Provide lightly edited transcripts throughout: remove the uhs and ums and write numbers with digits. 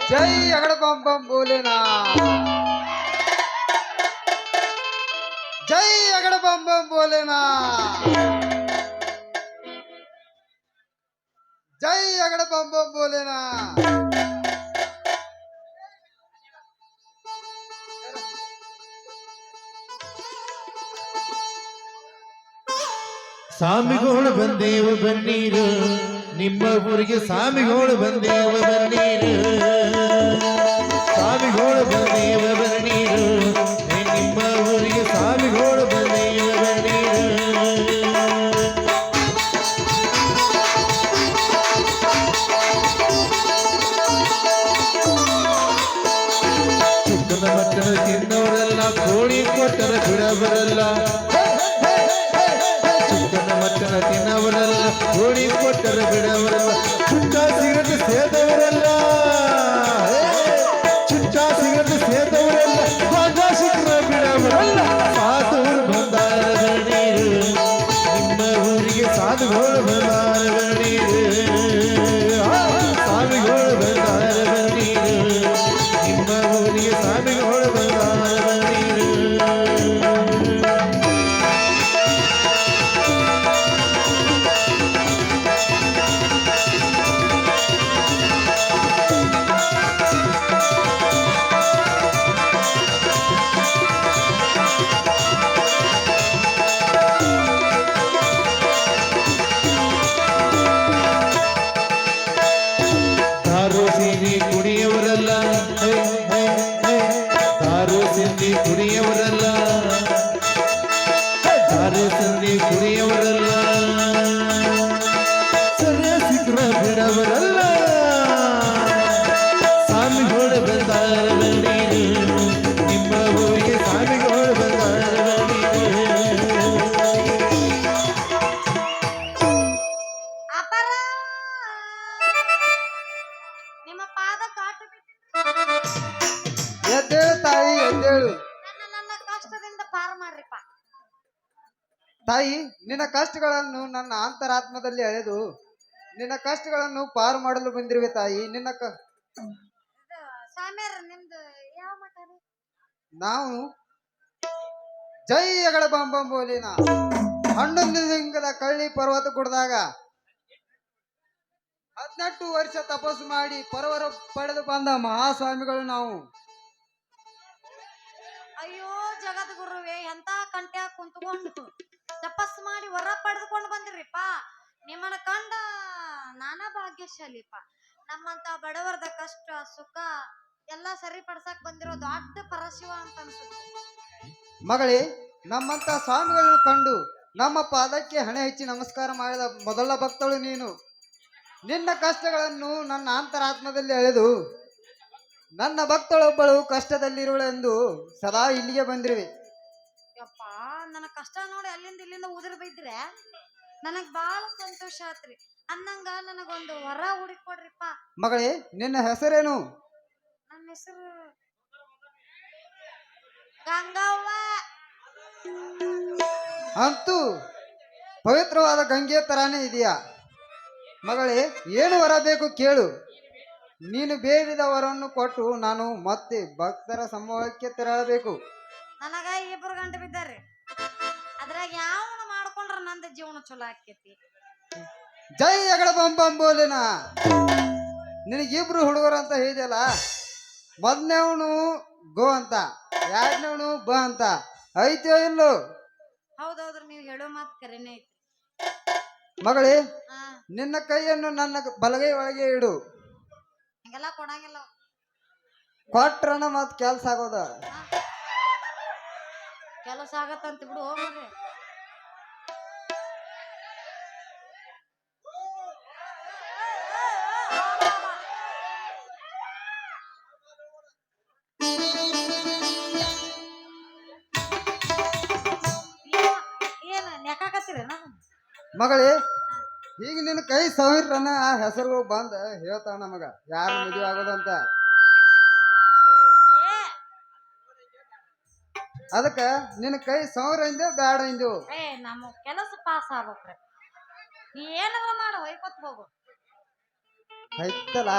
जय अगड़ बम बम बोलेना जय अगड़ बम बम बोलेना जय अगड़ बम बम बोलेना ಸ್ವಾಮಿಗಳು ಬಂದೇವ ಬನ್ನೀರು ನಿಮ್ಮ ಊರಿಗೆ ಸ್ವಾಮಿಗಳು ಬಂದೇವ ಬನ್ನೀರು ಸ್ವಾಮಿಗಳು ಬಂದೇವ ಬನ್ನೀರು ನಿಮ್ಮ ಊರಿಗೆ ಸ್ವಾಮಿಗಳು ಬಂದೇವ ಬನ್ನೀರು ಚಿಕ್ಕನ ಮಕ್ಕಳ ತಿನ್ನವರಲ್ಲ ಕೋಳಿ ಕೊಟ್ಟರ ಬಿಡಬರಲ್ಲ ಮಟ್ಟನ ತಿನ್ನವರಲ್ಲ ಕೋಳಿ ಕೊಟ್ಟರ ಬಿಡವರಲ್ಲ ಚುಟ್ಟ ಸಿಗರೇಟ್ ಸೇದವರಲ್ಲ ಚುಟ್ಟ ಸಿಗರೇಟ್ ಸೇದವರಲ್ಲ ಗಾಂಜಾ ಸಿಕ್ಕರ ಬಿಡವರಲ್ಲ ಸಾಧುಗಳು ಬಂದಾರ ನೀರು ನಿಮ್ಮ ಊರಿಗೆ ಸಾಧುಗಳು ಬಂದಾರ ನೀರು ಸ್ವಾಮಿಗಳು ಬಂದಾರ ನೀರು ನಿಮ್ಮ ಊರಿಗೆ ಸ್ವಾಮಿಗಳು ಬಂದಾರ ನೀರು ಕುಡಿಯವರಲ್ಲ ದಾರು ಸಿಂಧಿ ಕುಡಿಯವರಲ್ಲ ದಾರು ಸಿಂಧಿ ಕುಡಿಯವರಲ್ಲ ಸರಿಯ ಸಿಕ್ರ ಬಿಡವರಲ್ಲ ಸ್ವಾಮಿಗಳು ಬಂದಾರ ನೀರು ನಿಮ್ಮ ಊರಿಗೆ ಸ್ವಾಮಿಗಳು ಬಂದಾರ ಎದ್ದೇಳು ತಾಯಿ ಎದ್ದೇಳು ನನ್ನ ಕಷ್ಟದಿಂದ ಪಾರ ಮಾಡ್ರಿಪ್ಪ ತಾಯಿ ನಿನ್ನ ಕಷ್ಟಗಳನ್ನು ನನ್ನ ಅಂತರಾತ್ಮದಲ್ಲಿ ಅಳೆದು ನಿನ್ನ ಕಷ್ಟಗಳನ್ನು ಪಾರು ಮಾಡಲು ಬಂದಿರುವೆ ತಾಯಿ ನಿನ್ನ ಸ್ವಾಮಿಯರ ನಿಮ್ದು ಯಾವ ಮಠ ರೀ? ನಾವು ಜೈ ಅಗಡ ಬಂಬಂ ಬೋಲಿನ ಹನ್ನೊಂದು ಲಿಂಗದ ಕಳ್ಳಿ ಪರ್ವತ ಕುಡ್ದಾಗ 18 ವರ್ಷ ತಪಸ್ಸು ಮಾಡಿ ಪರವರ ಪಡೆದು ಬಂದ ಮಹಾಸ್ವಾಮಿಗಳು ನಾವು. ಅಯ್ಯೋ ಜಗದ್ಗುರುವೇ ಎಂತ ಕಂಟ್ಯಾಗ ಕುಂತ್ಕೊಂಡು ತಪಸ್ಸು ಮಾಡಿ ವರ ಪಡೆದುಕೊಂಡು ಬಂದಿರಿಪ್ಪ. ನಿಮ್ಮನ್ನ ಕಂಡ ನಾನಾ ಭಾಗ್ಯಶಾಲಿಪ್ಪ. ನಮ್ಮಂತ ಬಡವರದ ಕಷ್ಟ ಸುಖ ಎಲ್ಲ ಸರಿಪಡಿಸಕ್ ಬಂದಿರೋ ದೊಡ್ಡ ಪರಶಿವ ಅಂತ ಅನ್ಸುತ್ತೆ. ಮಗಳೇ, ನಮ್ಮಂತ ಸ್ವಾಮಿಗಳನ್ನು ಕಂಡು ನಮ್ಮ ಪಾದಕ್ಕೆ ಹಣೆ ಹಚ್ಚಿ ನಮಸ್ಕಾರ ಮಾಡಿದ ಮೊದಲ ಭಕ್ತಳು ನೀನು. ನಿನ್ನ ಕಷ್ಟಗಳನ್ನು ನನ್ನ ಅಂತರಾತ್ಮದಲ್ಲಿ ಅಳೆದು ನನ್ನ ಭಕ್ತಳೊಬ್ಬಳು ಕಷ್ಟದಲ್ಲಿರುವಳೆಂದು ಸದಾ ಇಲ್ಲಿಗೆ ಬಂದಿರುವೆ. ಯಪ್ಪ, ನನ್ನ ಕಷ್ಟ ನೋಡಿ ಅಲ್ಲಿಂದ ಇಲ್ಲಿಂದ ಉದುರು ಬೈದ್ರೆ ನನಗ್ ಬಾಳ ಸಂತೋಷ ಆತ್ರಿ. ಅನ್ನಂಗ ನನಗೊಂದು ವರ ಹುಡುಕೊಡ್ರಿಪ್ಪ. ಮಗಳೇ, ನಿನ್ನ ಹೆಸರೇನು? ನನ್ನ ಹೆಸರು ಗಂಗವ್ವ. ಅಂತೂ ಪವಿತ್ರವಾದ ಗಂಗೆ ತರಾನೇ ಇದೆಯಾ ಮಗಳೇ? ಏನು ವರ ಬೇಕು ಕೇಳು. ನೀನು ಬೇಡಿದ ವರವನ್ನು ಕೊಟ್ಟು ನಾನು ಮತ್ತೆ ಭಕ್ತರ ಸಮೂಹಕ್ಕೆ ತೆರಳಬೇಕು. ನನಗ 2 ಗಂಟೆ ಬಿದ್ದಾರ್ರಿ. ಅದ್ರಾಗ ಯಾವನು ಮಾಡ್ಕೊಂಡ್ರ ನಂದ ಜೀವನ ಚಲೋ ಆಕೇತಿ. ಜೈ ಅಗಡ ಬಂಬೋಲಿನ. ನಿನಗಿಬ್ರು ಹುಡುಗರು ಅಂತ ಹೇಳಿದೆಲ್ಲ, ಮೊದಲನೇವನು ಗೋ ಅಂತ, ಎರಡನೇವನು ಬ ಅಂತ. ಐತೋ ಇಲ್ಲೋ? ಹೌದೌದ್ರಿ, ನೀವು ಹೇಳೋ ಮಾತು ಕರೆನೇ ಐತಿ. ಮಗಳೇ, ನಿನ್ನ ಕೈಯನ್ನು ನನ್ನ ಬಲಗೈ ಒಳಗೆ ಇಡು. ಹಿಂಗೆಲ್ಲ ಕೊಡಂಗಿಲ್ಲ. ಕೊಟ್ರನ ಮತ್ ಕೆಲ್ಸ ಆಗೋದ. ಕೆಲಸ ಆಗತ್ತಂತ ಬಿಡು ಹೋಗ್ರಿ. ಏನ ನೆಕಾಕತ್ತೀರ? ಮಗಳೇ, ಈಗ ನಿನ್ನ ಕೈ ಸಾವಿರನ ಆ ಹೆಸರು ಬಂದ ಹೇಳ್ತಾವ ನಮಗ ಯಾರು ಮದುವೆ ಆಗೋದಂತ. ಅದಕ್ಕ ನಿನ್ನ ಕೈ ಸಾವಿರ ಇಂದೇವ್ ಬ್ಯಾಡ ಇಂದೇವು? ನಮ್ಮ ಕೆಲಸ ಪಾಸ್ ಆಗ್ಬೇಕ್ರಿ. ನೀ ಏನಾರ ಮಾಡು, ಹೊಯ್ಕೊತ್ ಹೋಗು. ಆಯ್ತಲ್ಲ.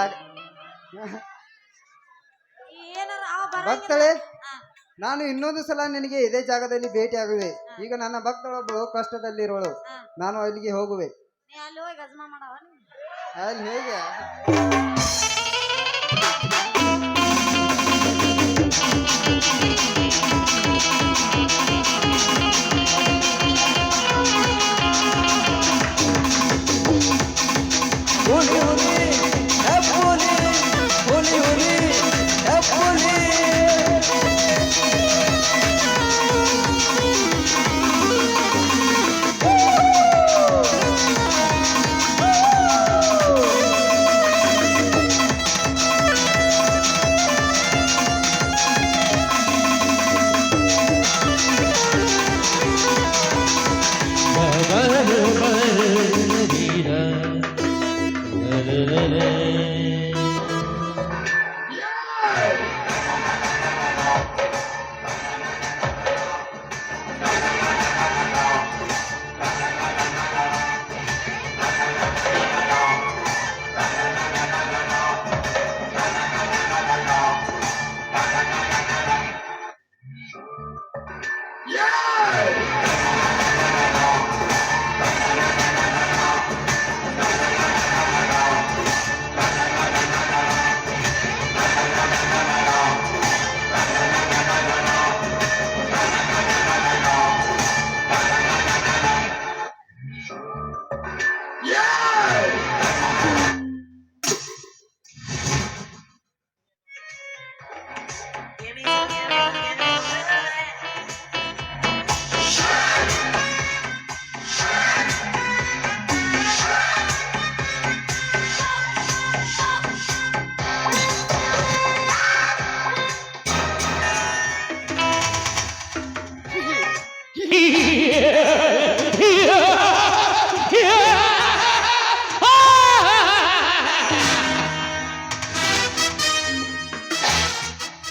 ಬರಂಗಿಲ್ಲ. ಭಕ್ತಳೆ ಹಾ. ನಾನು ಇನ್ನೊಂದು ಸಲ ನಿನಗೆ ಇದೇ ಜಾಗದಲ್ಲಿ ಭೇಟಿಯಾಗುವೆ. ಈಗ ನನ್ನ ಭಕ್ತಳೊಬ್ಬಳು ಕಷ್ಟದಲ್ಲಿರೋಳು, ಹಾ. ನಾನು ಅಲ್ಲಿಗೆ ಹೋಗುವೆ. ನೀ ಅಲ್ಲಿ ಹೋಗಿ ಗಜ್ಮ ಮಾಡವ ನೀ. ಅಲ್ಲಿ ಹೇಗೆ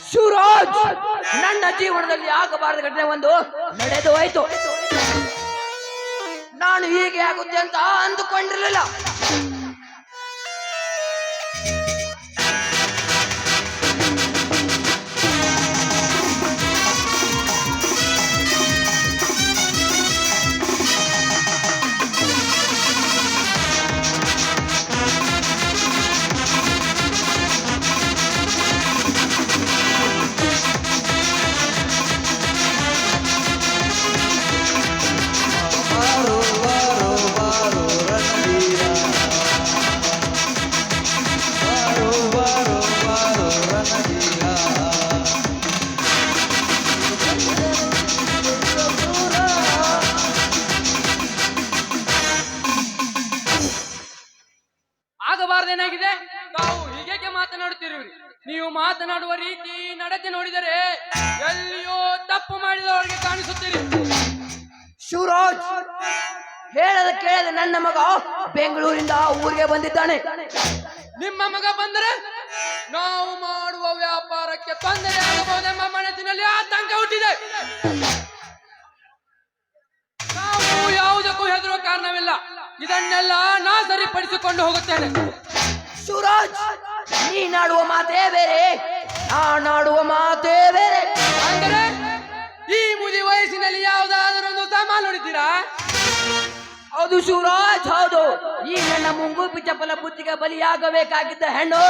ಶಿವರಾಜ್, ನನ್ನ ಜೀವನದಲ್ಲಿ ಆಗಬಾರದ ಘಟನೆ ಒಂದು ನಡೆದು ಹೋಯ್ತು. ನಾನು ಹೀಗೆ ಆಗುತ್ತೆ ಅಂತ ಅಂದುಕೊಂಡಿರಲಿಲ್ಲ. ಆಗಬಾರ್ದೇನಾಗಿದೆ? ತಾವು ಹೀಗೇಕೆ ಮಾತನಾಡುತ್ತಿರುವಿರಿ? ನೀವು ಮಾತನಾಡುವ ರೀತಿ ನಡತೆ ನೋಡಿದರೆ ಎಲ್ಲಿಯೋ ತಪ್ಪು ಮಾಡಿದವರಿಗೆ ಕಾಣಿಸುತ್ತೀರಿ. ಶಿವರಾಜ್, ಹೇಳದ ಕೇಳದ ನನ್ನ ಮಗ ಬೆಂಗಳೂರಿಂದ ಊರಿಗೆ ಬಂದಿದ್ದಾನೆ. ನಿಮ್ಮ ಮಗ ಬಂದರೆ ನಾವು ಮಾಡುವ ವ್ಯಾಪಾರಕ್ಕೆ ತೊಂದರೆ ಆಗಬಹುದೆಂಬ ಮನಸ್ಸಿನಲ್ಲಿ ಆತಂಕ ಹುಟ್ಟಿದೆ. ನಾವು ಯಾವುದಕ್ಕೂ ಹೆದರುವ ಕಾರಣವಿಲ್ಲ. ಇದನ್ನೆಲ್ಲ ನಾ ಸರಿಪಡಿಸಿಕೊಂಡು ಹೋಗುತ್ತೇನೆ. ಶಿವರಾಜ್, ನೀನಾಡುವ ಮಾತೇ ಬೇರೆ, ನಾನಾಡುವ ಮಾತೇ ಬೇರೆ. ಅಂದರೆ ಈ ಮುದಿ ವಯಸ್ಸಿನಲ್ಲಿ ಯಾವುದಾದರೂ ಒಂದು ಸಾಮಾನು ನೋಡಿದ್ದೀರಾ? ಹೌದು ಶಿವರಾಜ್, ಹೌದು. ಈ ನನ್ನ ಮುಂಗೂಪಿ ಚಪ್ಪಲ ಬುದ್ಧಿಗೆ ಬಲಿಯಾಗಬೇಕಾಗಿದ್ದ ಹೆಣ್ಣು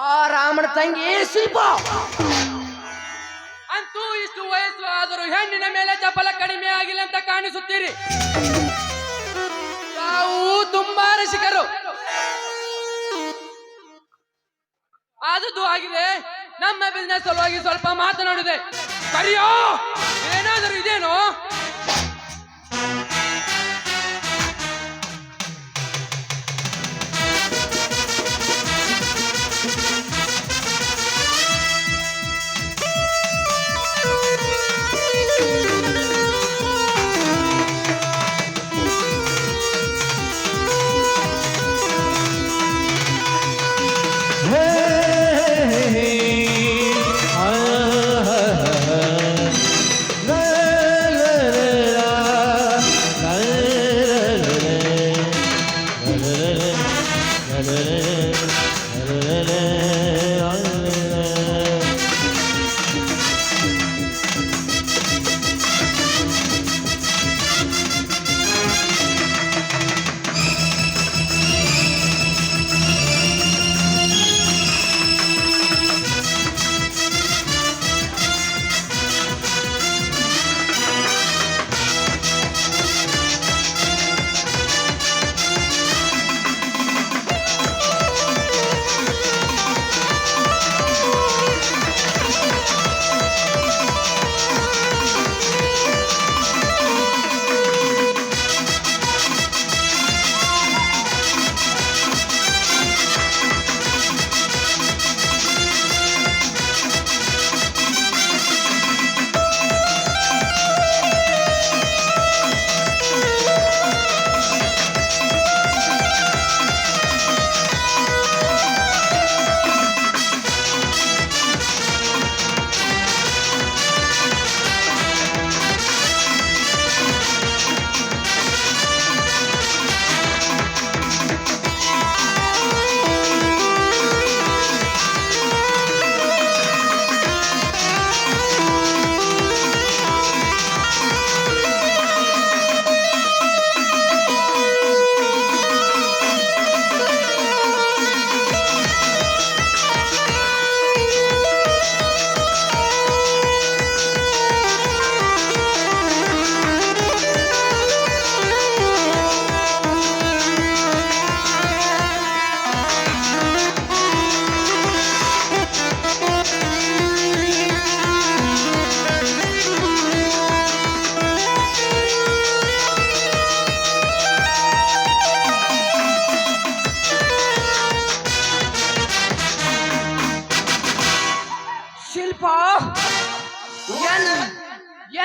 ಆ ರಾಮನ ತಂಗಿ ಶಿಲ್ಪ. ಅಂತೂ ಇಷ್ಟು ವಯಸ್ಸು ಆದರೂ ಹೆಣ್ಣಿನ ಮೇಲೆ ಚಪಲ ಕಡಿಮೆ ಆಗಿಲ್ಲ ಅಂತ ಕಾಣಿಸುತ್ತೀರಿ. ತಾವು ತುಂಬಾ ರಸಿಕರು. ಆದದ್ದು ಆಗಿದೆ. ನಮ್ಮ ಬಿಸ್ನೆಸ್ ಸಲುವಾಗಿ ಸ್ವಲ್ಪ ಮಾತನಾಡಿದೆ. ಸರಿಯೋ? ಏನಾದರೂ ಇದೇನೋ?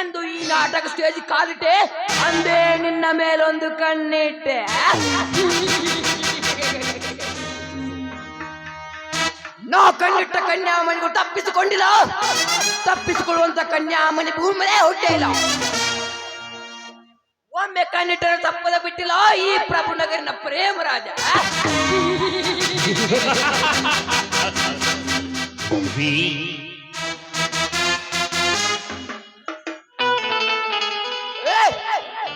ಎಂದು ಈ ನಾಟಕ ಸ್ಟೇಜ್ ಕಾಲಿಟ್ಟೆ ಅಂದೇ ನಿನ್ನ ಮೇಲೊಂದು ಕಣ್ಣಿಟ್ಟೆ. ನಾ ಕಣ್ಣಿಟ್ಟ ಕನ್ಯಾಮಣಿಗೂ ತಪ್ಪಿಸಿಕೊಂಡಿಲ್ಲ, ತಪ್ಪಿಸಿಕೊಳ್ಳುವಂತ ಕನ್ಯಾಮಣಿ ಭೂಮಿ ಮೇಲೆ ಹುಟ್ಟೇ ಇಲ್ಲ. ಒಮ್ಮೆ ಕಣ್ಣಿಟ್ಟರೆ ತಪ್ಪದ ಬಿಟ್ಟಿಲ್ಲ ಈ ಪ್ರಭುನಗರಿನ ಪ್ರೇಮರಾಜ.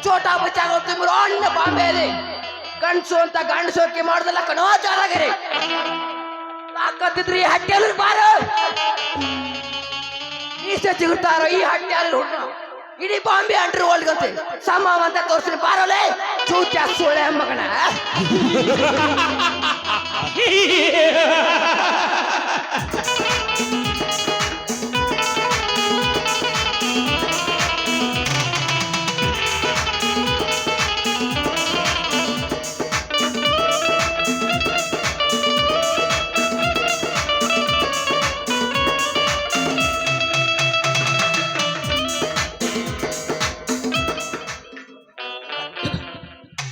ಚೋಟಾ ಬಚ್ಚಾಗ ತಿಮ್ಮರೋಣ್ಣ ಬಾಂಬೆಯಲ್ಲಿ ಗಂಡಸು ಅಂತ ಗಂಡಸೋಕೆ ಮಾಡ್ದಲ್ಲ ಕಣೋ ಜಾರಗಿರಿ. ತಾಕತ್ತಿದ್ರಿ ಹಟ್ಟಿಯಲ್ಲಿ ಬಾರ ಮೀಸೆ ಸಿಗುತ್ತಾರೋ ಈ ಹಟ್ಟಿಯಲ್ಲಿ ಹುಣ್ಣ ಇಡೀ ಬಾಂಬೆ ಅಂಡ್ರು ಹೋಲ್ಗಂತೆ ಸಮಾವ ಅಂತ ತೋರಿಸ್ರಿ ಬಾರೋಲೆ ಚೂಚ ಸೋಳೆ ಮಗನ.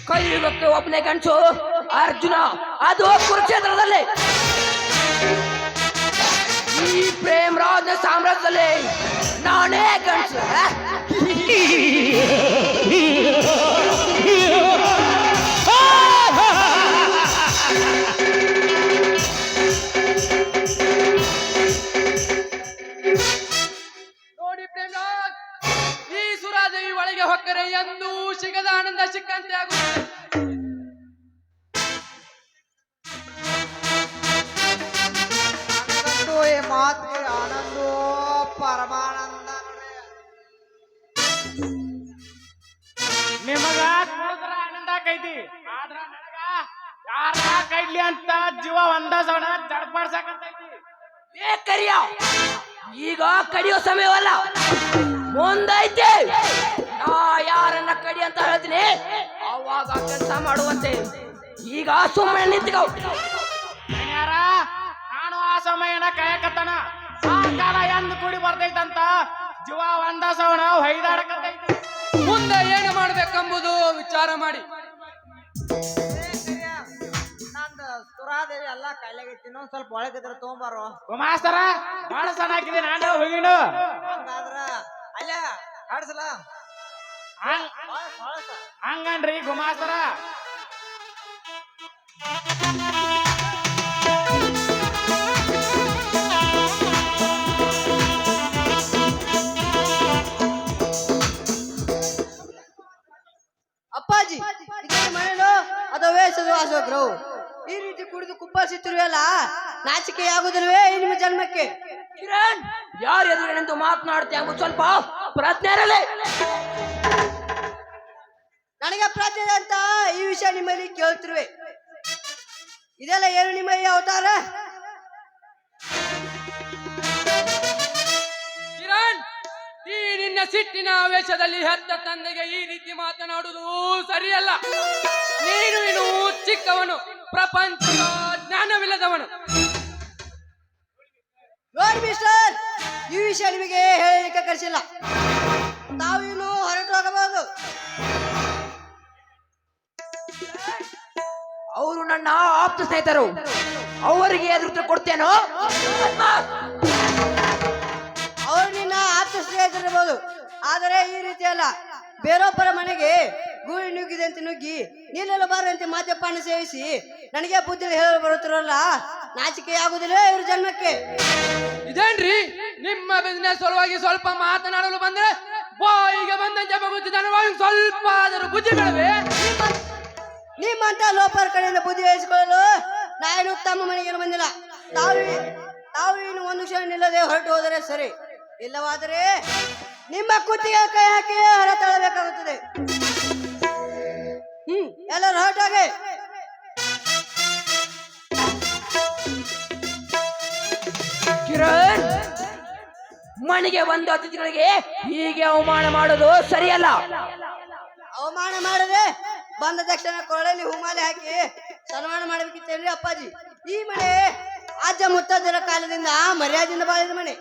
ಕಲಿಯುಗಕ್ಕೆ ಒಬ್ಬನೇ ಗಂಡಸು ಅರ್ಜುನ, ಅದು ಕುರುಕ್ಷೇತ್ರದಲ್ಲಿ. ಈ ಪ್ರೇಮರಾಜನ ಸಾಮ್ರಾಜ್ಯದಲ್ಲಿ ನಾನೇ ಗಂಡಸು. ನೋಡಿ ಪ್ರೇಮರಾಜ್, ಈ ಸುರಾದೇವಿ ಒಳಗೆ ಹೊಕ್ಕರೆ ಎಂದೂ ಸಿಗದ ಆನಂದ ಸಿಕ್ಕಂತೆ ಆಗುತ್ತದೆ. ನನಗಂತೂ ಈ ಮಾತಿಗೆ ಆನಂದೋ ಪರಮಾನಂದ ನೋಡಿ. ನಿಮಗ ನೋಡಿದ್ರ ಆನಂದ ಆಕೈತಿ, ಆದ್ರ ನನಗ ಯಾರ ಕೈಲಿ ಅಂತ ಜೀವ ಒಂದ ಸಣ ಜಡ್ಪಾಡ್ಸಕತ್ತೈತಿ. ಏ ಕರಿಯ, ಈಗ ಕಡಿಯೋ ಸಮಯವಲ್ಲ, ಮುಂದೈತೆ. ನಾ ಯಾರನ್ನ ಕಡಿ ಅಂತ ಹೇಳ್ತೀನಿ ಅವಾಗ ಕೆಲಸ ಮಾಡುವಂತೆ. ಈಗ ಸುಮ್ಮನೆ ನಿಂತ್ಕೋ. ಯಾರ ನಾನು ಆ ಸಮಯನ ಕಾಯಕತ್ತನ, ಆ ಕಾಲ ಎಂದ್ ಕೂಡಿ ಬರ್ತೈತಂತ ಜೀವ ಒಂದ ಸವಣ ಹೊಯ್ದಾಡಕತ್ತೈತಿ. ಮುಂದೆ ಏನು ಮಾಡ್ಬೇಕೆಂಬುದು ವಿಚಾರ ಮಾಡಿ. ನಂದು ಸುರಾದೇವಿ ಎಲ್ಲ ಕಾಯಿಲೆಗೈತಿ, ಇನ್ನೊಂದ್ ಸ್ವಲ್ಪ ಒಳಗಿದ್ರೆ ತಗೊಂಬಾರೋ. ಗುಮಾಸ್ತರ ಬಾಳ ಸಣ್ಣ ಹಾಕಿದೆ, ನಾನು ಹೋಗಿನು. ಹಂಗಾದ್ರ ಅಲ್ಲ ಆಡ್ಸಲ ಹಂಗನ್ರಿ ಗುಮಾಸ್ತರ. ಅಪ್ಪಾಜಿ ಇದೇ ಮನೇನು ಅಥವಾ ವೇಷದ ವಾಸೋಗ್ರು ಈ ರೀತಿ ಕುಡಿದು ಕುಪ್ಪಳಿಸುತ್ತಿರುವಲ್ಲ, ನಾಚಿಕೆ ಆಗುದಿಲ್ವೇ ಈ ನಿಮ್ಮ ಜನ್ಮಕ್ಕೆ? ಕಿರಣ್, ಯಾರು ಎದುರಿನೆಂದು ಮಾತನಾಡ್ತೀಯ ಎಂಬುದು ಸ್ವಲ್ಪ ಪ್ರಜ್ಞೆ ಇರಲಿ. ನನಗೆ ಪ್ರಾಚ್ಯ ಅಂತ ಈ ವಿಷಯ ನಿಮ್ಮಲ್ಲಿ ಕೇಳ್ತಿರುವೆ. ಇದೆಲ್ಲ ಏನು ನಿಮ್ಮ ಈ ಅವತಾರ? ಕಿರಣ್, ಈ ನಿನ್ನ ಸಿಟ್ಟಿನ ವೇಷದಲ್ಲಿ ಹೆತ್ತ ತಂದೆಗೆ ಈ ರೀತಿ ಮಾತನಾಡುವುದು ಸರಿಯಲ್ಲ. ನೀನು ಇನ್ನು ಚಿಕ್ಕವನು, ಪ್ರಪಂಚದ ಜ್ಞಾನವಿಲ್ಲದವನು. ನೋಡಿ ಮಿಸ್ಟರ್, ಈ ವಿಷಯ ನಿಮಗೆ ಹೇಳಲಿಕ್ಕೆ ಕಳಿಸಿಲ್ಲ. ತಾವು ಇನ್ನು ಹೊರಟು ಹೋಗಬಹುದು. ಅವರು ನನ್ನ ಆಪ್ತ ಸ್ನೇಹಿತರು, ಅವರಿಗೆ ಎದುರು ಕೊಡ್ತೇನೋ? ಅವರು ನಿನ್ನ ಆಪ್ತ ಸ್ನೇಹಿತರಿರ್ಬೋದು, ಆದರೆ ಈ ರೀತಿ ಅಲ್ಲ. ಬೇರೊಬ್ಬರ ಮನೆಗೆ ಗೂಳಿ ನುಗ್ಗಿದಂತೆ ನುಗ್ಗಿ ನೀರೆಲ್ಲ ಬಾರದಂತೆ ಮದ್ಯಪಾನ ಸೇವಿಸಿ ನನಗೆ ಬುದ್ಧಿ ಹೇಳಲು ಬರುತ್ತಿರಲ್ಲ, ನಾಚಿಕೆ ಆಗುದಿಲ್ಲ ಇವ್ರ ಜನ್ಮಕ್ಕೆ? ಇದೇನ್ರಿ ನಿಮ್ಮ ಬಿಸ್ನೆಸ್ ಸಲುವಾಗಿ ಸ್ವಲ್ಪ ಮಾತನಾಡಲು ಬಂದ್ರೆ ಬಾಯಿಗೆ ಬಂದಂತೆ ಬಗುತ್ತಿದ್ದಾನೆ. ಸ್ವಲ್ಪ ಆದರೂ ಬುದ್ಧಿ ಬೇಡವೇ? ನಿಮ್ಮಂತ ಲೋಪರ್ ಕಡೆಯಿಂದ ಬುದ್ಧಿ ವಹಿಸಿಕೊಳ್ಳಲು ನಾನು ತಮ್ಮ ಮನೆಗೆ ಬಂದಿಲ್ಲ. ತಾವು ಇನ್ನು ಒಂದು ಕ್ಷಣ ನಿಲ್ಲದೆ ಹೊರಟು ಹೋದರೆ ಸರಿ, ಇಲ್ಲವಾದರೆ ನಿಮ್ಮ ಕುತ್ತಿಗೆ ಕೈ ಹಾಕಿ ಹೊರ ತಳ್ಳಬೇಕಾಗುತ್ತದೆ. ಎಲ್ಲರೂ ಹೊರಟಾಗೆ. ಕಿರಣ್, ಮನೆಗೆ ಬಂದ ಅತಿಥಿಗಳಿಗೆ ಹೀಗೆ ಅವಮಾನ ಮಾಡೋದು ಸರಿಯಲ್ಲ. ಅವಮಾನ ಮಾಡದೆ ಬಂದ ತಕ್ಷಣ ಕೊರಳಲ್ಲಿ ಹೂಮಾಲೆ ಹಾಕಿ ಸನ್ಮಾನ ಮಾಡಬೇಕಿತ್ತೇನ್ರಿ ಅಪ್ಪಾಜಿ? ಈ ಮನೆ ಅಜ್ಜ ಮುತ್ತಜ್ಜರ ಕಾಲದಿಂದ ಮರ್ಯಾದೆಯಿಂದ ಬಾಳಿದ ಮನೆ.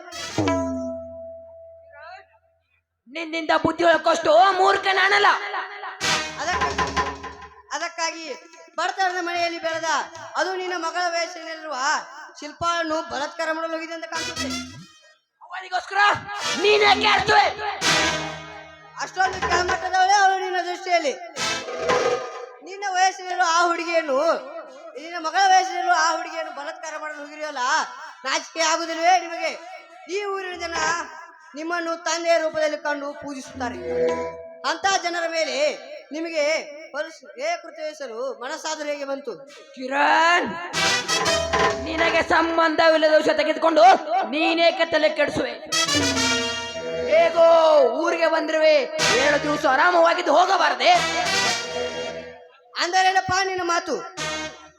ನಿನ್ನಿಂದ ಬುದ್ಧಿ ಹೇಳೋಕಷ್ಟು ಮೂರ್ಖ ನಾನಲ್ಲ. ಅದಕ್ಕಾಗಿ ಬಡತನದ ಮನೆಯಲ್ಲಿ ಬೆಳೆದ ಅದು ನಿನ್ನ ಮಗಳ ವಯಸ್ಸಿನಲ್ಲಿರುವ ಶಿಲ್ಪವನ್ನು ಬಲಾತ್ಕಾರ ಮಾಡಲು ಹೋಗಿದೆ ಅಂತ ಕಾಣಿಸುತ್ತೆ. ಅವಳಿಗೋಸ್ಕರ ನೀನೇ ಕೇಳ್ತುವೆ. ಅಷ್ಟೊಂದು ಕೆಳಮಟ್ಟದವಳೇ ಅವಳು ನಿನ್ನ ದೃಷ್ಟಿಯಲ್ಲಿ. ನಿನ್ನ ವಯಸ್ಸಿನಲ್ಲಿರುವ ಆ ಹುಡುಗಿಯನ್ನು ನಿನ್ನ ಮಗಳ ವಯಸ್ಸಿನಲ್ಲಿರುವ ಆ ಹುಡುಗಿಯನ್ನು ಬಲಾತ್ಕಾರ ಮಾಡಲು ಹೋಗಿರಿಯಲ್ಲ, ನಾಚಿಕೆ ಆಗುವುದಿಲ್ವೇ ನಿಮಗೆ? ಈ ಊರಿನ ಜನ ನಿಮ್ಮನ್ನು ತಂದೆಯ ರೂಪದಲ್ಲಿ ಕಂಡು ಪೂಜಿಸುತ್ತಾರೆ. ಅಂತ ಜನರ ಮೇಲೆ ನಿಮಗೆ ಕೃತ್ಯವೆಸಲು ಮನಸ್ಸಾದರೂ ಹೇಗೆ ಬಂತು? ಕಿರಣ್, ನಿನಗೆ ಸಂಬಂಧವಿಲ್ಲದ ವಿಷಯ ತೆಗೆದುಕೊಂಡು ನೀನೇ ತಲೆ ಕೆಡಿಸುವೆ. ಹೇಗೋ ಊರಿಗೆ ಬಂದಿರುವೆ, 7 ದಿವಸ ಆರಾಮವಾಗಿದ್ದು ಹೋಗಬಾರದೆ? ಅಂದರೇನಪ್ಪ ನಿನ್ನ ಮಾತು?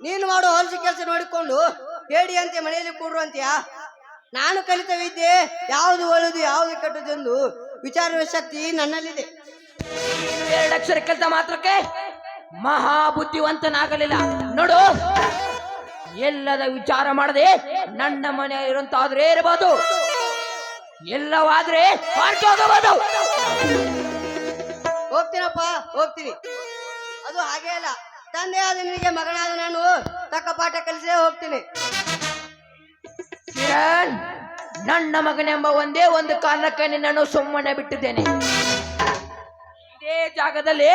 ನೀನು ಮಾಡೋ ಹೊಲಸಿ ಕೆಲಸ ನೋಡಿಕೊಂಡು ಹೇಡಿಯಂತೆ ಮನೆಯಲ್ಲಿ ಕೂಡುವಂತೆಯಾ? ನಾನು ಕಲಿತ ವಿದ್ಯೆ ಯಾವುದು ಒಳ್ಳೆದು ಯಾವುದು ಕೆಟ್ಟದೆಂದು ವಿಚಾರ ಶಕ್ತಿ ನನ್ನಲ್ಲಿದೆ. ನೀನು 2 ಅಕ್ಷರ ಕೆಲಸ ಮಾತ್ರಕ್ಕೆ ಮಹಾ ಬುದ್ಧಿವಂತನಾಗಲಿಲ್ಲ ನೋಡು. ಎಲ್ಲದ ವಿಚಾರ ಮಾಡದೆ ನನ್ನ ಮನೆ ಇರುವಂತಾದ್ರೆ ಇರಬಹುದು, ಎಲ್ಲವಾದ್ರೆ ಹೋಗಬಹುದು. ಹೋಗ್ತೀನಪ್ಪ, ಹೋಗ್ತೀನಿ. ಅದು ಹಾಗೆ ಅಲ್ಲ, ತಂದೆ ಆದ ನಿನಗೆ ಮಗನಾದ ನಾನು ತಕ್ಕ ಪಾಠ ಕಲಿಸೇ ಹೋಗ್ತೀನಿ. ಕಿರಣ್, ನನ್ನ ಮಗನೆಂಬ ಒಂದೇ ಒಂದು ಕಾರಣಕ್ಕೆ ನಿನ್ನನ್ನು ಸುಮ್ಮನೆ ಬಿಟ್ಟಿದ್ದೇನೆ. ಇದೇ ಜಾಗದಲ್ಲಿ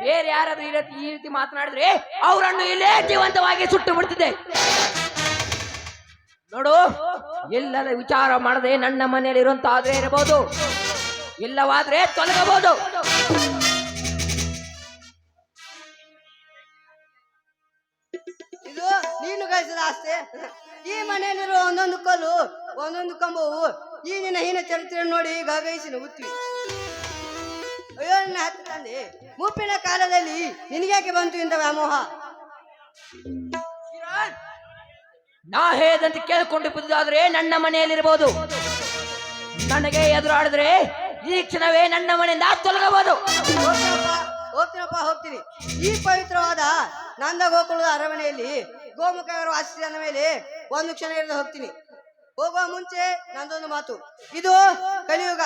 ಬೇರೆ ಯಾರಾದ್ರೂ ಈ ರೀತಿ ಮಾತನಾಡಿದ್ರೆ ಅವರನ್ನು ಇಲ್ಲೇ ಜೀವಂತವಾಗಿ ಸುಟ್ಟು ಬಿಡ್ತಿದ್ದೆ ನೋಡು. ಎಲ್ಲದ ವಿಚಾರ ಮಾಡದೆ ನನ್ನ ಮನೆಯಲ್ಲಿ ಇರುವಂತಾದ್ರೆ ಇರಬಹುದು, ಇಲ್ಲವಾದ್ರೆ ತೊಲಗಬಹುದು. ಇದು ನೀನು ಗಳಿಸಿದ ಆಸ್ತಿ. ಈ ಮನೆಯಲ್ಲಿರುವ ಒಂದೊಂದು ಕಲ್ಲು ಒಂದೊಂದು ಕಂಬವು ಈ ನಿನ್ನ ಹೀನ ಚರಿತ್ರೆ ನೋಡಿ ಗಗೈಸಿ ನಗುತ್ತೀವಿ. ಅಯ್ಯೋ ನನ್ನ ಹತ್ತು ತಂದೆ, ಮುಪ್ಪಿನ ಕಾಲದಲ್ಲಿ ನಿನಗ್ಯಾಕೆ ಬಂತು ಇಂಥ ವ್ಯಾಮೋಹ? ನಾ ಹೇದಂತೆ ಕೇಳಿಕೊಂಡು ಬಿದ್ದಾದ್ರೆ ನನ್ನ ಮನೆಯಲ್ಲಿರಬಹುದು, ನನಗೆ ಎದುರಾಡಿದ್ರೆ ಈ ಕ್ಷಣವೇ ನನ್ನ ಮನೆಯಿಂದ ತೊಲಗಬಹುದು. ಹೋಗ್ತೀನಪ್ಪ, ಹೋಗ್ತೀನಿ. ಈ ಪವಿತ್ರವಾದ ನಂದ ಗೋಕುಲದ ಅರಮನೆಯಲ್ಲಿ ಗೋಮುಖವರು ವಾಸಿಸಿದ ಮೇಲೆ ಒಂದು ಕ್ಷಣ ಇರಿದು ಹೋಗ್ತೀನಿ. ಹೋಗುವ ಮುಂಚೆ ನಂದೊಂದು ಮಾತು, ಇದು ಕಲಿಯುಗ.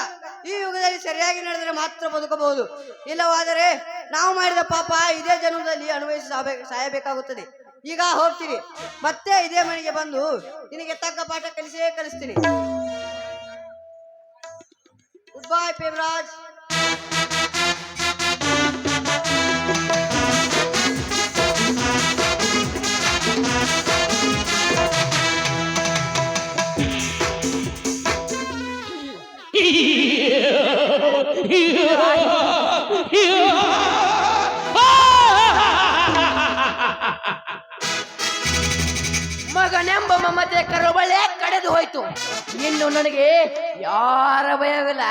ಈ ಯುಗದಲ್ಲಿ ಸರಿಯಾಗಿ ನಡೆದರೆ ಮಾತ್ರ ಬದುಕಬಹುದು, ಇಲ್ಲವಾದರೆ ನಾವು ಮಾಡಿದ ಪಾಪ ಇದೇ ಜನ್ಮದಲ್ಲಿ ಅನುಭವಿಸಿ ಸಾಯಬೇಕಾಗುತ್ತದೆ. ಈಗ ಹೋಗ್ತೀನಿ, ಮತ್ತೆ ಇದೇ ಮನೆಗೆ ಬಂದು ನಿನಗೆ ತಕ್ಕ ಪಾಠ ಕಲಿಸ್ತೀನಿ. Good bye ಪೇಮರಾಜ್. ಮಗನೆಂಬ ಮಮತೆ ಕರುಬಳೆ ಕಡೆದು ಹೋಯ್ತು. ಇನ್ನು ನನಗೆ ಯಾರ ಭಯವಿಲ್ಲ.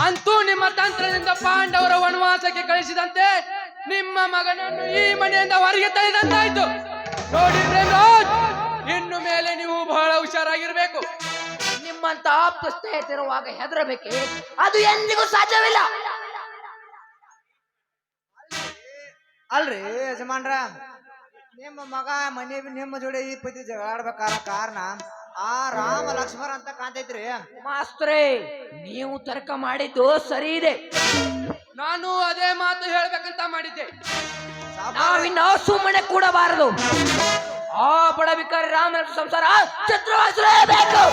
ಅಂತೂ ನಿಮ್ಮ ತಂತ್ರದಿಂದ ಪಾಂಡವರ ವನವಾಸಕ್ಕೆ ಕಳಿಸಿದಂತೆ ನಿಮ್ಮ ಮಗನನ್ನು ಈ ಮನೆಯಿಂದ ಹೊರಗೆ ತಳ್ಳಿದಂತಾಯ್ತು. ನೋಡಿ ಪ್ರೇಮರಾಜ್, ಇನ್ನು ಮೇಲೆ ನೀವು ಬಹಳ ಹುಷಾರಾಗಿರ್ಬೇಕು. ನಿಮ್ಮಂತ ಆಪ್ತ ಸ್ನೇಹಿತರುವಾಗ ಹೆದರಬೇಕೆ? ಅದು ಎಂದಿಗೂ ಸಾಧ್ಯವಿಲ್ಲ. ಅಲ್ರಿ ಯಜಮಾನ್ರ, ನಿಮ್ಮ ಮಗ ಮನೆ ನಿಮ್ಮ ಜೋಡಿ ಈ ಪತಿ ಜಗಳಾಡ್ಬೇಕಾರ ಕಾರಣ ಆ ರಾಮ ಲಕ್ಷ್ಮಣ ಅಂತ ಕಾಣ್ತೈತ್ರಿ. ಮಾಸ್ತ್ರೇ, ನೀವು ತರ್ಕ ಮಾಡಿದ್ದು ಸರಿ ಇದೆ. ನಾನು ಅದೇ ಮಾತು ಹೇಳ್ಬೇಕಂತ ಮಾಡಿದ್ದೆ. ನಾವಿನ್ನ ಸುಮ್ಮನೆ ಕೂಡಬಾರದು. ಆ ಬಡವಿಕಾರಿ ರಾಮನ ಸಂಸಾರ ಛತ್ರವಾಸಲೇಬೇಕು.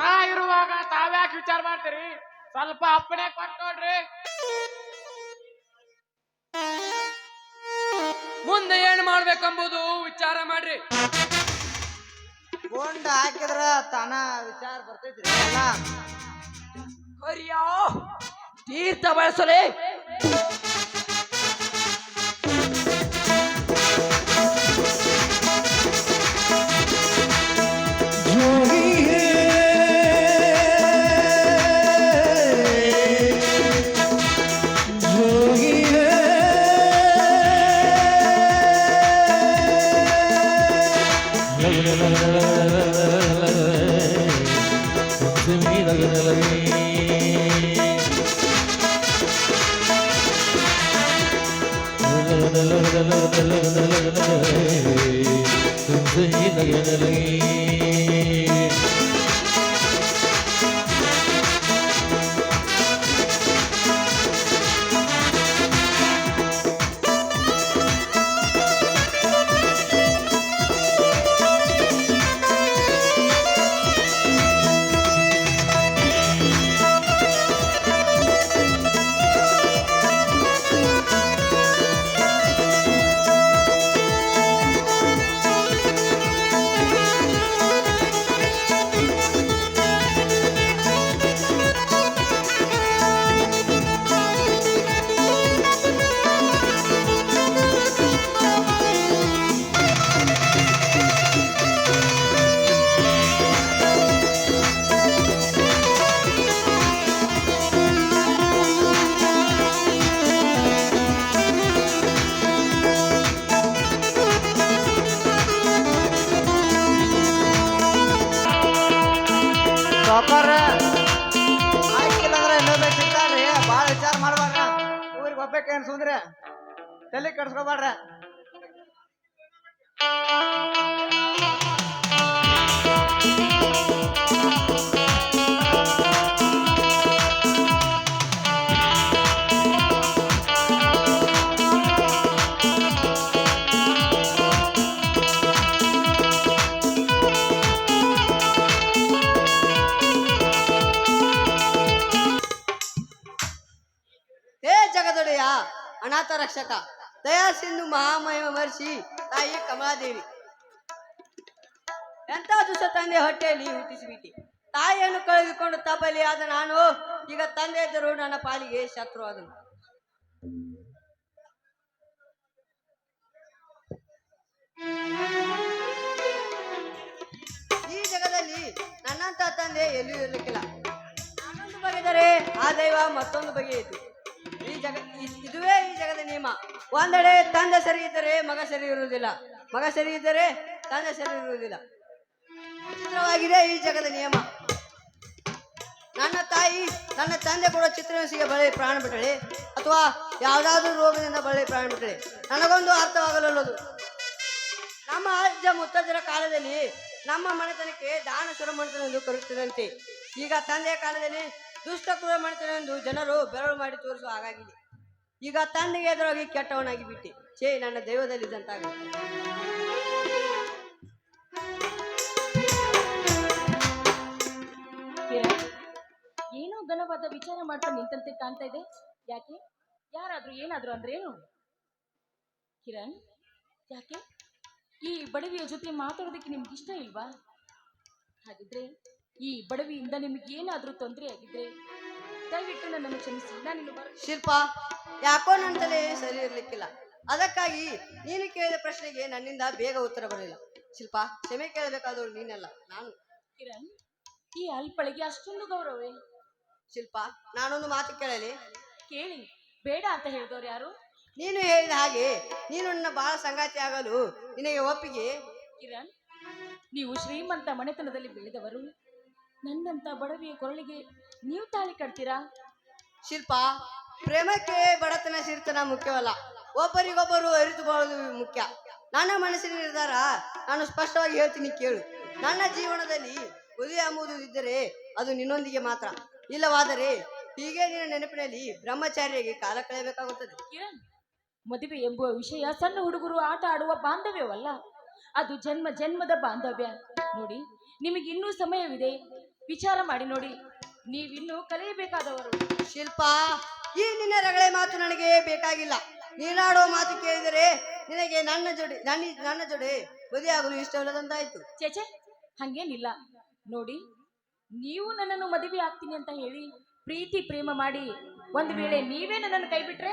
ನಾ ಇರುವಾಗ ತಾವ್ಯಾಕೆ ವಿಚಾರ ಮಾಡ್ತೀರಿ? ಸ್ವಲ್ಪ ಅಪ್ಪಣೆ ಕೊಟ್ಟು ನೋಡ್ರಿ. ಮುಂದೆ ಏನ್ ಮಾಡ್ಬೇಕಂಬುದು ವಿಚಾರ ಮಾಡ್ರಿ. ಗೊಂಡ ಹಾಕಿದ್ರ ತಾನ ವಿಚಾರ ಬರ್ತೈತ್ರಿ. ಹರಿಯೋ ತೀರ್ಥ ಬಳಸಲೇ. ಸಾವ್ಕಾರ ಆಯ್ಕಿಲ್ಲ ಅಂದ್ರೆ ಇನ್ನೊಬ್ಬ ಸಿಗ್ತಾನ್ರಿ, ಭಾಳ ವಿಚಾರ ಮಾಡ್ಬೇಡ್ರ. ಊರಿಗೆ ಹೋಗ್ಬೇಕೇನು ಸುಂದ್ರೆ ತಲೆ ಕೆಡ್ಸ್ಕೊಬೇಡ್ರ. ಹೇ ಜಗದೊಡೆಯ ಅನಾಥ ರಕ್ಷಕ ದಯಾ ಸಿಂಧು ಮಹಾಮಹಿಮ ಮರ್ಷಿ ತಾಯಿ ಕಮಲಾದೇವಿ, ಎಂತ ದುಷ್ಟ ತಂದೆ ಹೊಟ್ಟೆಯಲ್ಲಿ ಹುಟ್ಟಿಸಿಬಿಟ್ಟಿ. ತಾಯಿಯನ್ನು ಕಳೆದುಕೊಂಡು ತಬ್ಬಲಿ ಆದ ನಾನು ಈಗ ತಂದೆ ಇದ್ದರು ನನ್ನ ಪಾಲಿಗೆ ಶತ್ರು ಆದನು. ಈ ಜಗದಲ್ಲಿ ನನ್ನಂತ ತಂದೆ ಎಲ್ಲಿಯೂ ಇರಲಿಕ್ಕಿಲ್ಲ. ನಾನೊಂದು ಬಗೆದರೆ ಆ ದೈವ ಮತ್ತೊಂದು ಬಗೆಯಿತು. ಇದುವೇ ಈ ಜಗದ ನಿಯಮ. ಒಂದೆಡೆ ತಂದೆ ಸರಿ ಇದ್ದರೆ ಮಗ ಸರಿ ಇರುವುದಿಲ್ಲ, ಮಗ ಸರಿ ಇದ್ದರೆ ತಂದೆ ಸರಿ ಇರುವುದಿಲ್ಲ. ವಿಚಿತ್ರವಾಗಿದೆ ಈ ಜಗದ ನಿಯಮ. ನನ್ನ ತಾಯಿ ನನ್ನ ತಂದೆ ಕೂಡ ಚಿತ್ರಹಿಂಸೆಗೆ ಬಳಿ ಪ್ರಾಣ ಬಿಟ್ಟಳೆ ಅಥವಾ ಯಾವುದಾದ್ರೂ ರೋಗದಿಂದ ಬಳಿ ಪ್ರಾಣ ಬಿಟ್ಟಳೆ, ನನಗೊಂದು ಅರ್ಥವಾಗಲಲ್ಲದು. ನಮ್ಮ ಅಜ್ಜ ಮುತ್ತಜ್ಜರ ಕಾಲದಲ್ಲಿ ನಮ್ಮ ಮನೆತನಕ್ಕೆ ದಾನ ಸುರಮಣಿತನ ಎಂದು ಕರೆಯುತ್ತಿದ್ದಂತೆ, ಈಗ ತಂದೆಯ ಕಾಲದಲ್ಲಿ ದುಷ್ಟ ಕ್ರೂರ ಮಣಿತನೆಂದು ಜನರು ಬೆರಳು ಮಾಡಿ ತೋರಿಸುವ ಹಾಗಾಗಿದೆ. ಈಗ ತಂದೆಗೆ ಎದುರಾಗಿ ಕೆಟ್ಟವನಾಗಿ ಬಿಟ್ಟೆ. ಛೇ, ನನ್ನ ದೈವದಲ್ಲಿದ್ದಂತಾಗ. ಏನೋ ಘನವಾದ ವಿಚಾರ ಮಾಡ್ತಾ ನಿಂತಂತೆ ಕಾಣ್ತಾ ಇದೆ. ಯಾಕೆ? ಯಾರಾದ್ರೂ ಏನಾದ್ರು ಅಂದ್ರೆ ಏನು? ಕಿರಣ್, ಯಾಕೆ ಈ ಬಡವಿಯ ಜೊತೆ ಮಾತಾಡೋದಕ್ಕೆ ನಿಮ್ಗೆ ಇಷ್ಟ ಇಲ್ವಾ? ಹಾಗಿದ್ರೆ ಈ ಬಡವಿಯಿಂದ ನಿಮ್ಗೆ ಏನಾದ್ರೂ ತೊಂದರೆ ಆಗಿದ್ರೆ ದಯವಿಟ್ಟು ನನ್ನನ್ನು ಕ್ಷಮಿಸಿ. ನಾನು ಶಿಲ್ಪ, ಯಾಕೋ ನನ್ನ ತಲೆ ಸರಿ ಇರ್ಲಿಕ್ಕಿಲ್ಲ. ಅದಕ್ಕಾಗಿ ನೀನು ಕೇಳಿದ ಪ್ರಶ್ನೆಗೆ ನನ್ನಿಂದ ಬೇಗ ಉತ್ತರ ಬರಲಿಲ್ಲ. ಶಿಲ್ಪ, ಕ್ಷಮೆ ಕೇಳಬೇಕಾದವಳು ನೀನಲ್ಲ, ನಾನು. ಕಿರಣ್, ಈ ಅಲ್ಪಳಿಗೆ ಅಷ್ಟೊಂದು ಗೌರವವೇ? ಶಿಲ್ಪ, ನಾನೊಂದು ಮಾತು ಕೇಳಲಿ? ಕೇಳಿ. ಬೇಡ ಅಂತ ಹೇಳಿದವ್ರು ಯಾರು? ನೀನು ಹೇಳಿದ ಹಾಗೆ ನೀನು ನನ್ನ ಬಹಳ ಸಂಗಾತಿ ಆಗಲು ನಿನಗೆ ಒಪ್ಪಿಗೆ? ಕಿರಣ್, ನೀವು ಶ್ರೀಮಂತ ಮನೆತನದಲ್ಲಿ ಬೆಳೆದವರು, ನನ್ನಂತ ಬಡವಿಯ ಕೊರಳಿಗೆ ನೀವು ತಾಳಿ ಕಟ್ತೀರಾ? ಶಿಲ್ಪ, ಪ್ರೇಮಕ್ಕೆ ಬಡತನ ಸಿರಿತನ ಮುಖ್ಯವಲ್ಲ, ಒಬ್ಬರಿಗೊಬ್ಬರು ಅರಿತು ಬಾಳುವುದು ಮುಖ್ಯ. ನನ್ನ ಮನಸ್ಸಿನ ನಿರ್ಧಾರ ನಾನು ಸ್ಪಷ್ಟವಾಗಿ ಹೇಳ್ತೀನಿ, ಕೇಳು. ನನ್ನ ಜೀವನದಲ್ಲಿ ಮದುವೆ ಎಂಬುದು ಇದ್ದರೆ ಅದು ನಿನ್ನೊಂದಿಗೆ ಮಾತ್ರ. ಇಲ್ಲವಾದರೆ ಹೀಗೆ ನಿನ್ನ ನೆನಪಿನಲ್ಲಿ ಬ್ರಹ್ಮಚಾರಿಯಾಗಿ ಕಾಲ ಕಳೆಯಬೇಕಾಗುತ್ತದೆ. ಕಿರಣ್, ಮದುವೆ ಎಂಬುವ ವಿಷಯ ಸಣ್ಣ ಹುಡುಗರು ಆಟ ಆಡುವ ಬಾಂಧವ್ಯವಲ್ಲ, ಅದು ಜನ್ಮ ಜನ್ಮದ ಬಾಂಧವ್ಯ. ನೋಡಿ, ನಿಮಗೆ ಇನ್ನೂ ಸಮಯವಿದೆ, ವಿಚಾರ ಮಾಡಿ ನೋಡಿ. ನೀವಿನ್ನೂ ಕಲಿಯಬೇಕಾದವರು. ಶಿಲ್ಪ, ಈ ನಿನ್ನ ರಗಳೆ ಮಾತು ನನಗೆ ಬೇಕಾಗಿಲ್ಲ. ನೀನಾಡೋ ಮಾತು ಕೇಳಿದರೆ ನಿನಗೆ ನನ್ನ ಜೋಡಿ ಮದುವೆಯಾಗಲು ಇಷ್ಟವಿಲ್ಲದಂತಾಯ್ತು. ಚೇಚೆ, ಹಂಗೇನಿಲ್ಲ. ನೋಡಿ, ನೀವು ನನ್ನನ್ನು ಮದುವೆ ಆಗ್ತೀನಿ ಅಂತ ಹೇಳಿ ಪ್ರೀತಿ ಪ್ರೇಮ ಮಾಡಿ ಒಂದು ವೇಳೆ ನೀವೇ ನನ್ನನ್ನು ಕೈ ಬಿಟ್ರೆ?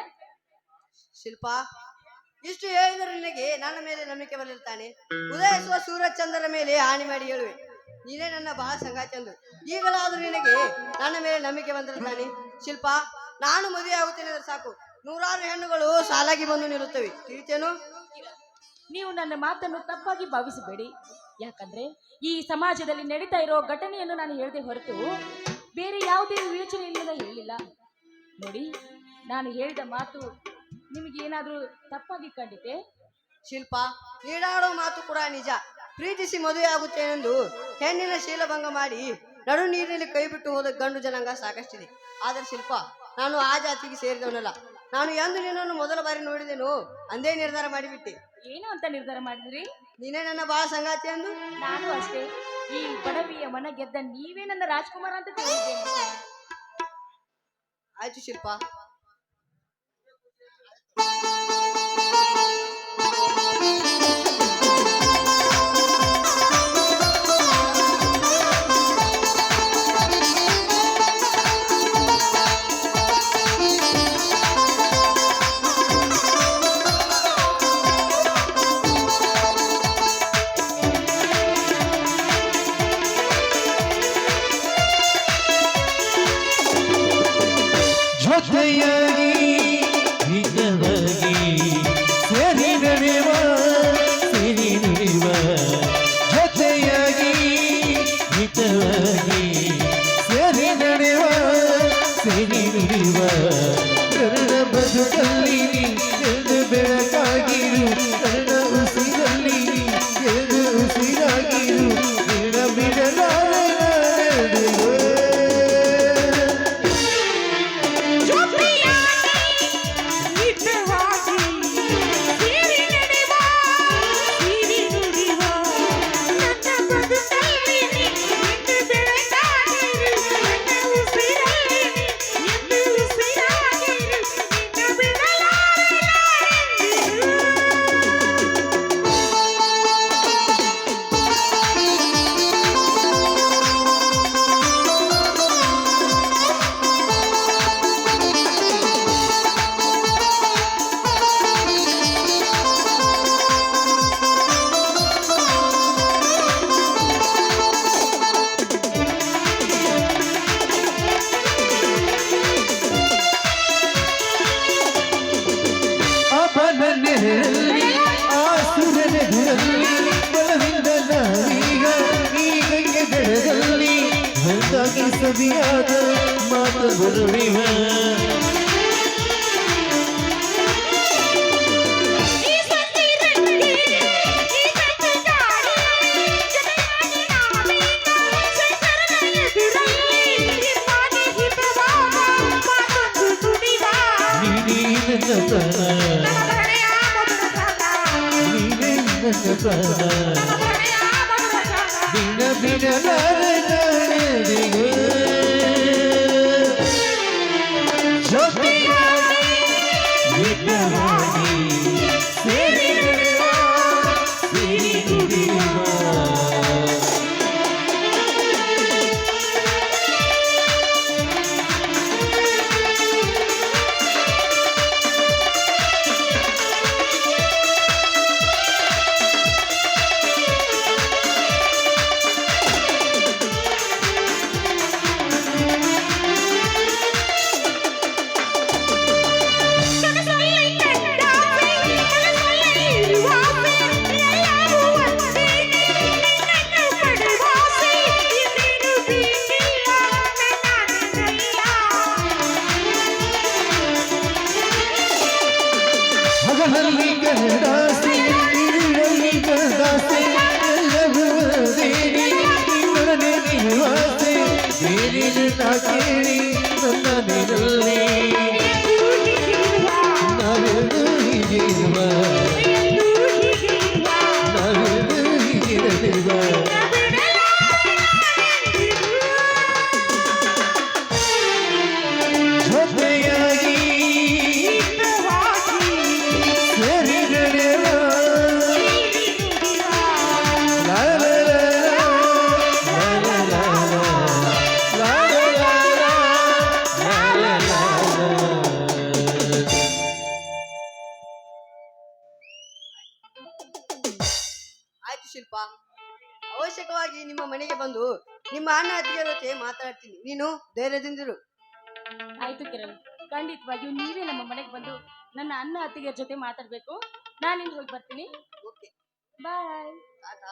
ಶಿಲ್ಪ, ಇಷ್ಟು ಹೇಳಿದರೆ ನಿನಗೆ ನನ್ನ ಮೇಲೆ ನಂಬಿಕೆ ಬರಲಿರ್ತಾನೆ. ಉದಯಿಸುವ ಸೂರ್ಯಚಂದ್ರರ ಮೇಲೆ ಆಣಿ ಮಾಡಿ ಹೇಳುವೆ, ನೀನೇ ನನ್ನ ಬಹಳ ಸಂಗಾತಿ ಎಂದು. ಈಗಲಾದರೂ ನಿನಗೆ ನನ್ನ ಮೇಲೆ ನಂಬಿಕೆ ಬಂದಿರ್ತಾನೆ. ಶಿಲ್ಪ, ನಾನು ಮದುವೆ ಆಗುತ್ತೇನೆ ಅಂದ್ರೆ ಸಾಕು, ನೂರಾರು ಹೆಣ್ಣುಗಳು ಸಾಲಾಗಿ ಬಂದು ನಿಲ್ಲುತ್ತವೆ, ತಿಳಿತೇನು? ನೀವು ನನ್ನ ಮಾತನ್ನು ತಪ್ಪಾಗಿ ಭಾವಿಸಬೇಡಿ. ಯಾಕಂದ್ರೆ ಈ ಸಮಾಜದಲ್ಲಿ ನಡೀತಾ ಇರೋ ಘಟನೆಯನ್ನು ನಾನು ಹೇಳದೆ ಹೊರತು ಬೇರೆ ಯಾವುದೇ ವಿವೇಚನೆ ಇಲ್ಲದ ಹೇಳಿಲ್ಲ. ನೋಡಿ, ನಾನು ಹೇಳಿದ ಮಾತು ನಿಮಗೆ ಏನಾದ್ರೂ ತಪ್ಪಾಗಿ ಕಂಡಿತೆ? ಶಿಲ್ಪ, ನೀಡಾಡೋ ಮಾತು ಕೂಡ ನಿಜ. ಪ್ರೀತಿಸಿ ಮದುವೆ ಆಗುತ್ತೇನೆಂದು ಹೆಣ್ಣಿನ ಶೀಲಭಂಗ ಮಾಡಿ ನಡು ನೀರಿನಲ್ಲಿ ಕೈ ಬಿಟ್ಟು ಹೋದ ಗಂಡು ಜನಾಂಗ ಸಾಕಷ್ಟಿದೆ. ಆದರೆ ಶಿಲ್ಪ, ನಾನು ಆ ಜಾತಿಗೆ ಸೇರಿದವನಲ್ಲ. ನಾನು ಎಂದು ನಿನ್ನನ್ನು ಮೊದಲ ಬಾರಿ ನೋಡಿದೆನು ಅಂದೇ ನಿರ್ಧಾರ ಮಾಡಿಬಿಟ್ಟೆ. ಏನು ಅಂತ ನಿರ್ಧಾರ ಮಾಡಿದ್ರಿ? ನೀನೇ ನನ್ನ ಬಾಳ ಸಂಗಾತಿ ಎಂದು. ನಾನು ಅಷ್ಟೇ. ಈ ಬಡವಿಯ ಮನ ಗೆದ್ದ ನೀವೇ ನನ್ನ ರಾಜ್ಕುಮಾರ ಅಂತ ತಿಳಿದಿದ್ದೇನೆ. ಆಯ್ತು ಶಿಲ್ಪ. ಜೊತೆಯಾಗಿ ಹಿತವಾಗಿ ಸೇರಿ ನಡೆಯುವ ಸೇರಿ ನುಡಿಯುವ ಜೊತೆಯಾಗಿ ಹಿತವಾಗಿ ಸೇರಿ ನಡೆಯುವ ಸೇರಿ ನುಡಿಯುವ ನನ್ನ ಬದುಕಲ್ಲಿ ಎಂದು ಬೆಳಕಾಗಿರು, ನನ್ನ ಉಸಿರಲ್ಲಿ ಎಂದು ಉಸಿರಾಗಿರು, ನಿನ್ನ ಬಿಡಲಾರೆ ಆಸುರನೆದುರಲ್ಲಿ ಬಲವಿಂದ ನಾವೀಗ ಈಗ ಗೆಳೆದಲ್ಲಿ ಹೊರತಾಗಿ ಸವಿಯಾದ ಮಾತು ಬರುವಿವ ದಿನ ಬಿಡಲಾರದಿಗೂ ಜೊತೆಯಾಗಿ ಹಿತವಾಗಿ ಸೇರಿ ನಡೆಯುವ ಸೇರಿ ನುಡಿಯುವ ಹಗಲಲ್ಲಿ ಗರಡಾಸೆ ಇರುಳಲ್ಲಿ ಗರಡಾಸೆ ಎಲ್ಲವೂ ದೇವಿ ನಿನ್ನೊಡನೆ ನಿವಾಸೆ ಬೇರಿನ ಕೇಳಿ ನನ್ನ ನೆನಲ್ಲೇ ನಾವೆಂದು ಹೀಗಿರುವ ನಾವೆಂದು ಹೀಗಿರಲಿರುವ ಜೊತೆಯಾಗಿ ಸೇರಿ ನಡೆಯುವ ಲಾ ಲಾ ಲಾ ಲಾ ಲಾ ಲಾ ಲಾ ಲಾ ಲಾ. ಆಯ್ತು ಶಿಲ್ಪ, ಅವಶ್ಯಕವಾಗಿ ನಿಮ್ಮ ಮನೆಗೆ ಬಂದು ನಿಮ್ಮ ಅಣ್ಣ ಅತ್ತಿಗೆ ಜೊತೆ ಮಾತಾಡ್ತೀನಿ. ನೀನು ಧೈರ್ಯದಿಂದಿರು. ಆಯ್ತು ಕಿರಣ್, ಖಂಡಿತವಾಗಿಯೂ ನೀವೇ ನಮ್ಮ ಮನೆಗೆ ಬಂದು ನನ್ನ ಅಣ್ಣ ಅತ್ತಿಗೆ ಜೊತೆ ಮಾತಾಡ್ಬೇಕು. ನಾನಿಲ್ಲಿ ಹೋಗಿ ಬರ್ತೀನಿ. ಓಕೆ, ಬಾಯ್. ಟಾಟಾ.